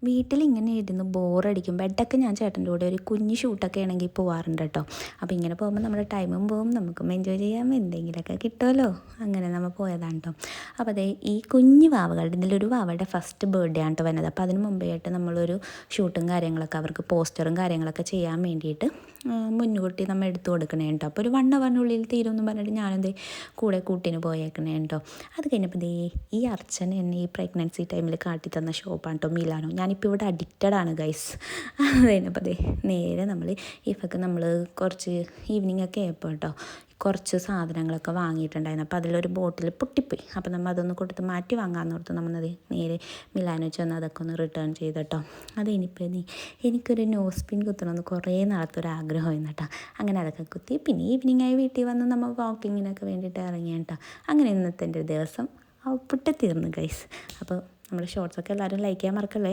വീട്ടിലിങ്ങനെ ഇരുന്ന് ബോറടിക്കും. ബെഡൊക്കെ ഞാൻ ചേട്ടൻ്റെ കൂടെ ഒരു കുഞ്ഞ് ഷൂട്ടൊക്കെ ആണെങ്കിൽ പോവാറുണ്ട് കേട്ടോ. അപ്പോൾ ഇങ്ങനെ പോകുമ്പോൾ നമ്മുടെ ടൈമും പോവും, നമുക്കും എൻജോയ് ചെയ്യാം, എന്തെങ്കിലുമൊക്കെ കിട്ടുമല്ലോ. അങ്ങനെ നമ്മൾ പോയതാണ് കേട്ടോ. അപ്പോൾ അതേ ഈ കുഞ്ഞ് വാവകളുടെ ഇതിലൊരു വാവയുടെ ഫസ്റ്റ് ബർത്ത്ഡേ ആണ് കേട്ടോ വന്നത്. അപ്പോൾ അതിന് മുമ്പേ ആയിട്ട് നമ്മളൊരു ഷൂട്ടും കാര്യങ്ങളൊക്കെ അവർക്ക് പോസ്റ്ററും കാര്യങ്ങളൊക്കെ ചെയ്യാൻ വേണ്ടിയിട്ട് മുൻകൂട്ടി നമ്മൾ എടുത്തു കൊടുക്കണേ കേട്ടോ. അപ്പോൾ ഒരു 1 അവറിനുള്ളിൽ തീരുമെന്ന് പറഞ്ഞിട്ട് ഞാനെന്തേ കൂടെ കൂട്ടിന് പോയേക്കണേ കേട്ടോ. അത് കഴിഞ്ഞപ്പോൾ ദേ ഈ അർച്ചന എന്നെ ഈ പ്രഗ്നൻസി ടൈമിൽ കാട്ടി തന്ന ഷോപ്പാണ് കേട്ടോ മിലാനോ. ഞാനിപ്പോൾ ഇവിടെ അഡിക്റ്റഡ് ആണ് ഗൈസ്. അത് കഴിഞ്ഞപ്പോൾ ദേ നേരെ നമ്മൾ ഇഫൊക്കെ നമ്മൾ കുറച്ച് ഈവനിങ് ഒക്കെ ആയപ്പോൾ കേട്ടോ കുറച്ച് സാധനങ്ങളൊക്കെ വാങ്ങിയിട്ടുണ്ടായിരുന്നു. അപ്പോൾ അതിലൊരു ബോട്ടിൽ പൊട്ടിപ്പോയി. അപ്പോൾ നമ്മൾ അതൊന്ന് കൊടുത്ത് മാറ്റി വാങ്ങാമെന്ന് ഓർത്ത് നമ്മളത് നേരെ മിലാനോ ചെന്ന് അതൊക്കെ ഒന്ന് റിട്ടേൺ ചെയ്തിട്ടോ. അത് ഇനിയിപ്പോൾ എനിക്കൊരു നോസ് പിൻ കുത്തണമെന്ന് കുറേ നാളത്തെ ഒരു ആഗ്രഹമായിരുന്നു കേട്ടോ. അങ്ങനെ അതൊക്കെ കുത്തി പിന്നെ ഈവനിങ്ങായി വീട്ടിൽ വന്ന് നമ്മൾ വാക്കിങ്ങിനൊക്കെ വേണ്ടിയിട്ട് ഇറങ്ങിയ കേട്ടോ. അങ്ങനെ ഇന്നത്തെ എൻ്റെ ദിവസം ഔട്ട്പുട്ട് തീർന്നു ഗൈസ്. അപ്പോൾ നമ്മുടെ ഷോർട്സൊക്കെ എല്ലാവരും ലൈക്ക് ചെയ്യാൻ മറക്കല്ലേ.